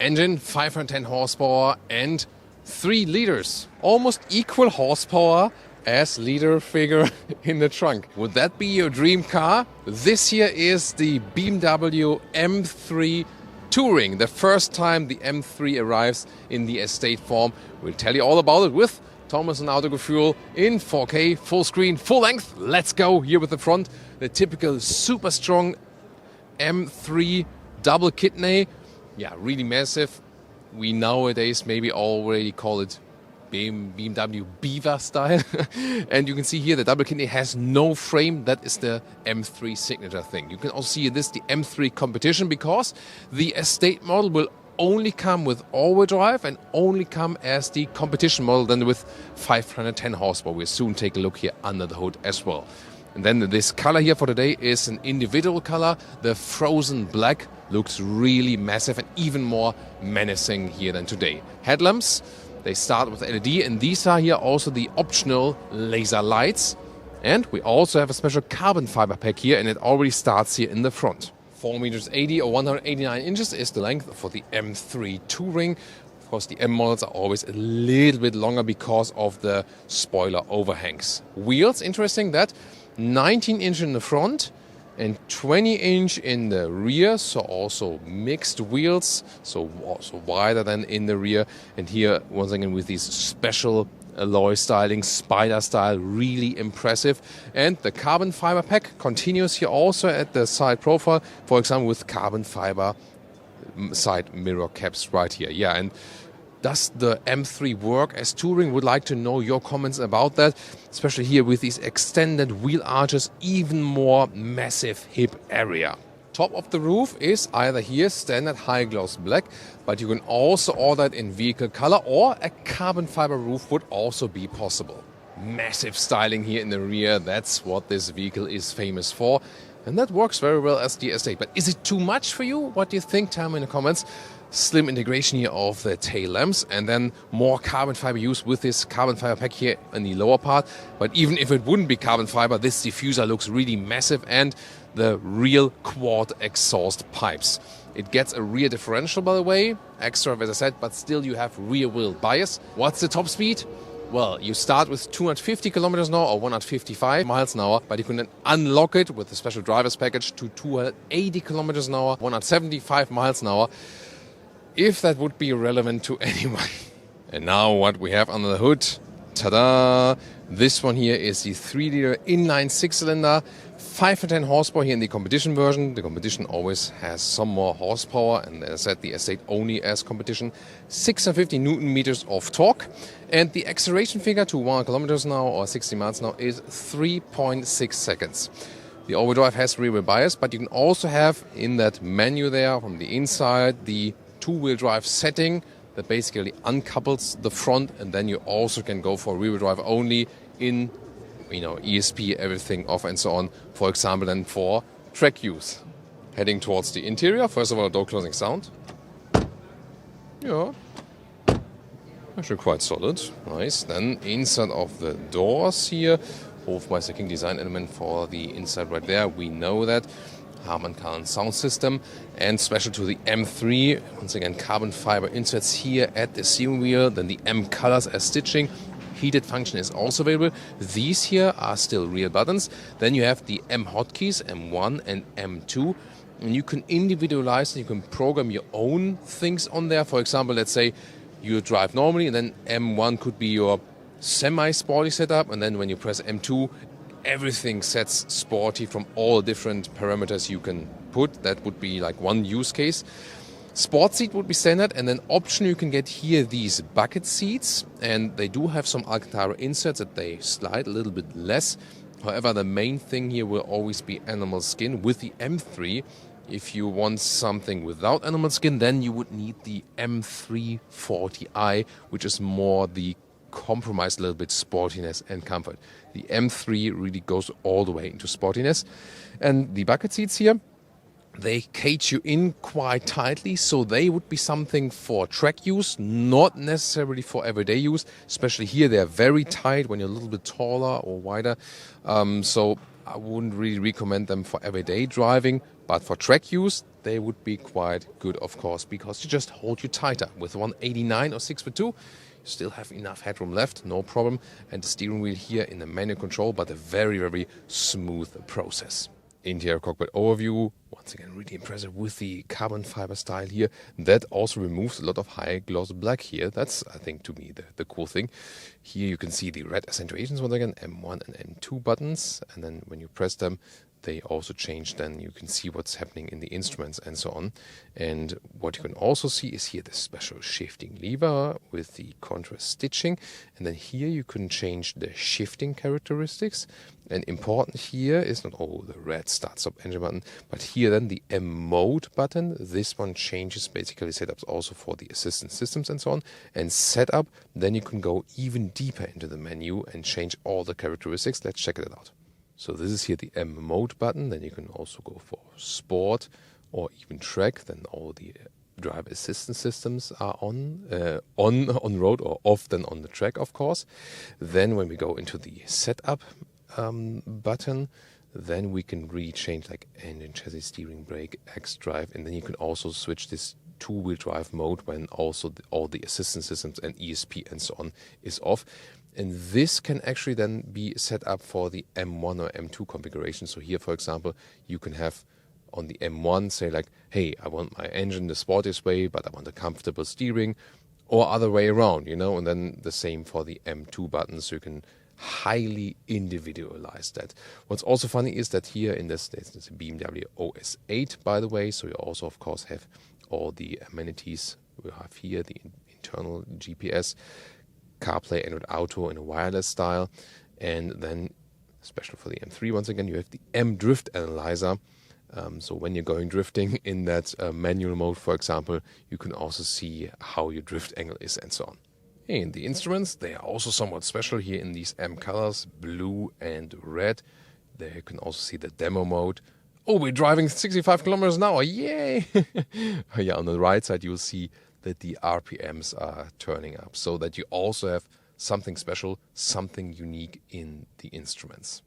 engine, 510 horsepower and 3 liters. Almost equal horsepower as liter figure in the trunk. Would that be your dream car? This here is the BMW M3 Touring. The first time the M3 arrives in the estate form. We'll tell you all about it with Thomas and Autogefühl in 4K, full screen, full length. Let's go here with the front. The typical super strong M3 double kidney. Yeah, really massive. We nowadays maybe already call it BMW Beaver style. And you can see here the double kidney has no frame. That is the M3 signature thing. You can also see this, the M3 competition, because the estate model will only come with all-wheel drive and only come as the competition model then with 510 horsepower. We'll soon take a look here under the hood as well. And then this color here for today is an individual color. The frozen black looks really massive and even more menacing here than today. Headlamps, they start with LED, and these are here also the optional laser lights. And we also have a special carbon fiber pack here, and it already starts here in the front. 4 meters 80 or 189 inches is the length for the M3 Touring. Of course, the M models are always a little bit longer because of the spoiler overhangs. Wheels, interesting that 19-inch in the front and 20-inch in the rear, so also mixed wheels, so also wider than in the rear. And here, once again, with these special alloy styling, spider style, really impressive. And the carbon fiber pack continues here also at the side profile, for example, with carbon fiber side mirror caps right here. Yeah, and does the M3 work as touring? Would like to know your comments about that, especially here with these extended wheel arches, even more massive hip area. Top of the roof is either here standard high gloss black, but you can also order it in vehicle color, or a carbon fiber roof would also be possible. Massive styling here in the rear, that's what this vehicle is famous for. And that works very well as the estate. But is it too much for you? What do you think? Tell me in the comments. Slim integration here of the tail lamps, and then more carbon fiber use with this carbon fiber pack here in the lower part. But even if it wouldn't be carbon fiber, this diffuser looks really massive, and the real quad exhaust pipes. It gets a rear differential, by the way, extra as I said, but still you have rear wheel bias. What's the top speed? Well, you start with 250 kilometers an hour or 155 miles an hour, but you can then unlock it with a special driver's package to 280 kilometers an hour, 175 miles an hour, if that would be relevant to anyone. And now what we have under the hood, ta-da! This one here is the 3-liter inline 6-cylinder, 510 horsepower here in the competition version. The competition always has some more horsepower, and as I said, the estate only as competition. 650 Newton meters of torque, and the acceleration figure to 1 kilometers an hour or 60 miles an hour is 3.6 seconds. The all-wheel drive has rear wheel bias, but you can also have in that menu there from the inside the two-wheel drive setting that basically uncouples the front, and then you also can go for rear wheel drive only in, ESP, everything off and so on. For example, then for track use. Heading towards the interior, first of all, door closing sound. Yeah, actually quite solid. Nice. Then inside of the doors here, Hofmeister King design element for the inside right there. We know that. Harman Kardon sound system, and special to the M3, once again carbon fiber inserts here at the steering wheel, then the M colors as stitching. Heated function is also available. These here are still real buttons. Then you have the M hotkeys, M1 and M2, and you can individualize and you can program your own things on there. For example, let's say you drive normally, and then M1 could be your semi-sporty setup, and then when you press M2, everything sets sporty from all different parameters you can put. That would be like one use case. Sport seat would be standard, and then optional you can get here these bucket seats, and they do have some Alcantara inserts that they slide a little bit less. However, the main thing here will always be animal skin. With the M3, if you want something without animal skin, then you would need the M340i, which is more the compromised a little bit sportiness and comfort. The M3 really goes all the way into sportiness. And the bucket seats here, they cage you in quite tightly, so they would be something for track use, not necessarily for everyday use. Especially here, they're very tight when you're a little bit taller or wider. So I wouldn't really recommend them for everyday driving. But for track use, they would be quite good, of course, because you just hold you tighter. With 189 or 6'2", you still have enough headroom left, no problem. And the steering wheel here in the manual control, but a very, very smooth process. Interior cockpit overview, once again really impressive with the carbon fiber style here. That also removes a lot of high gloss black here. That's, I think, to me the cool thing. Here you can see the red accentuations once again, M1 and M2 buttons, and then when you press them they also change. Then you can see what's happening in the instruments and so on. And what you can also see is here the special shifting lever with the contrast stitching, and then here you can change the shifting characteristics. And important here is not the red start stop engine button, but here then the M mode button. This one changes basically setups also for the assistant systems and so on. And setup, then you can go even deeper into the menu and change all the characteristics. Let's check it out. So this is here the M mode button. Then you can also go for sport or even track. Then all the driver assistance systems are on road, or off then on the track, of course. Then when we go into the setup button, then we can really change like engine, chassis, steering, brake, X drive, and then you can also switch this two-wheel drive mode when also all the assistance systems and ESP and so on is off. And this can actually then be set up for the M1 or M2 configuration. So here, for example, you can have on the M1 say like, hey, I want my engine the sportiest way, but I want a comfortable steering, or other way around, you know. And then the same for the M2 buttons, so you can highly individualize that. What's also funny is that here in this, it's a BMW OS8, by the way, so you also of course have all the amenities. We have here the internal GPS, CarPlay, Android Auto in a wireless style, and then especially for the M3 once again you have the M drift analyzer. So when you're going drifting in that manual mode, for example, you can also see how your drift angle is and so on. And the instruments, they are also somewhat special here in these M colors, blue and red. There you can also see the demo mode. Oh, we're driving 65 kilometers an hour, yay! Yeah, on the right side you'll see that the RPMs are turning up, so that you also have something special, something unique in the instruments.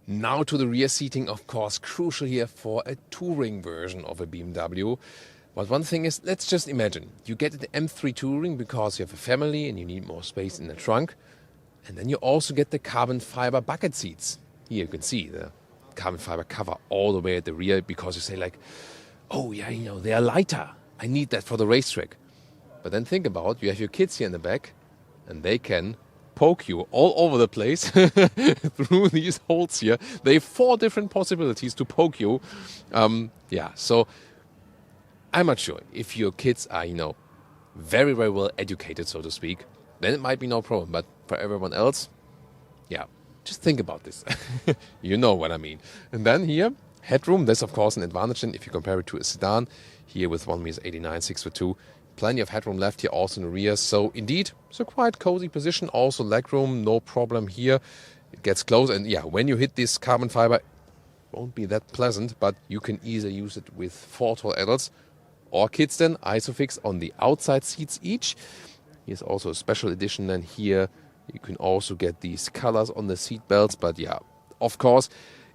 Now to the rear seating, of course, crucial here for a touring version of a BMW. But one thing is, let's just imagine, you get the M3 Touring because you have a family and you need more space in the trunk. And then you also get the carbon fiber bucket seats. Here you can see the carbon fiber cover all the way at the rear, because you say like, oh yeah, you know, they are lighter. I need that for the racetrack. But then think about, you have your kids here in the back and they can poke you all over the place through these holes here. They have 4 different possibilities to poke you. Yeah, so I'm not sure if your kids are, you know, very, very well educated, so to speak, then it might be no problem. But for everyone else, yeah, just think about this. You know what I mean. And then here, headroom, that's of course an advantage if you compare it to a sedan. Here with 1.89 m, 6'2", plenty of headroom left here also in the rear. So indeed, it's a quite cozy position. Also legroom, no problem here. It gets close, and yeah, when you hit this carbon fiber, it won't be that pleasant, but you can easily use it with 4 tall adults or kids then, Isofix on the outside seats each. Here's also a special edition then here. You can also get these colors on the seat belts, but yeah, of course,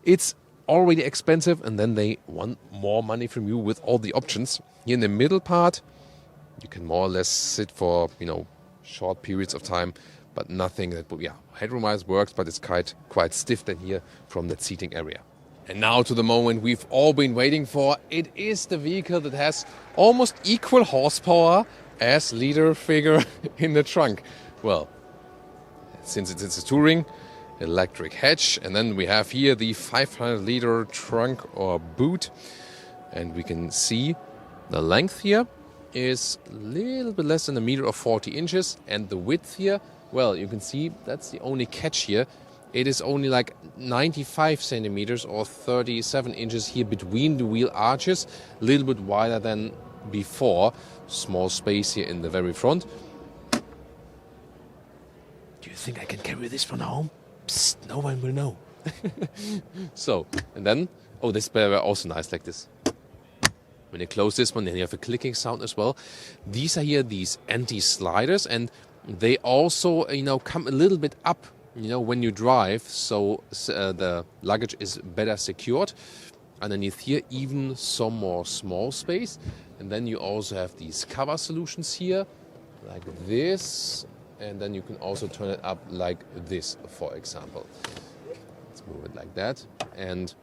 it's already expensive, and then they want more money from you with all the options. Here in the middle part, you can more or less sit for, you know, short periods of time, but nothing that, yeah, headroom-wise works, but it's quite stiff then here from that seating area. And now to the moment we've all been waiting for. It is the vehicle that has almost equal horsepower as leader figure in the trunk. Well, since it's a Touring, electric hatch, and then we have here the 500-liter trunk or boot, and we can see the length here is a little bit less than 1 meter or 40 inches, and the width here, well, you can see that's the only catch here. It is only like 95 centimeters or 37 inches here between the wheel arches, a little bit wider than before. Small space here in the very front. Do you think I can carry this one home? Psst, no one will know. So, and then, oh, this is also nice like this. When you close this one, then you have a clicking sound as well. These are here these anti-sliders, and they also, you know, come a little bit up, you know, when you drive, so the luggage is better secured. underneath here even some more small space. And then you also have these cover solutions here, like this. And then you can also turn it up like this, for example. Let's move it like that. And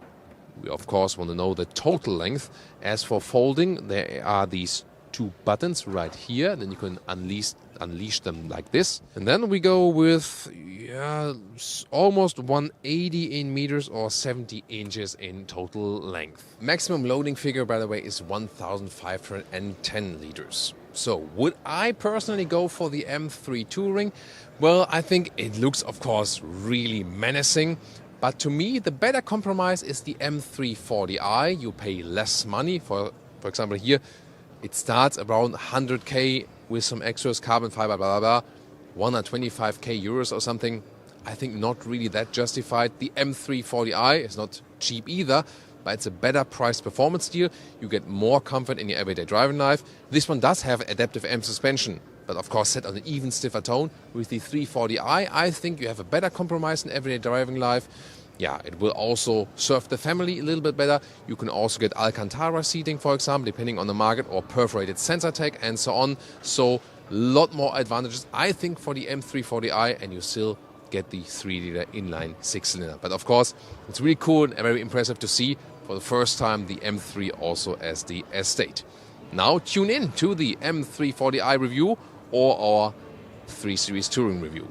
we, of course, want to know the total length. As for folding, there are these two buttons right here. Then you can unleash them like this. And then we go with almost 180 in meters or 70 inches in total length. Maximum loading figure, by the way, is 1,510 liters. So would I personally go for the M3 Touring? Well, I think it looks, of course, really menacing. But to me, the better compromise is the M340i. You pay less money. For example, here, it starts around 100k with some extras, carbon fiber, blah, blah, blah. 125k euros or something. I think not really that justified. The M340i is not cheap either, but it's a better price performance deal. You get more comfort in your everyday driving life. This one does have adaptive M suspension, but of course set on an even stiffer tone. With the 340i, I think you have a better compromise in everyday driving life. Yeah, it will also serve the family a little bit better. You can also get Alcantara seating, for example, depending on the market, or perforated sensor tech and so on. So a lot more advantages, I think, for the M340i, and you still get the 3-liter inline 6-cylinder. But of course, it's really cool and very impressive to see for the first time the M3 also as the estate. Now tune in to the M340i review or our 3 Series Touring review.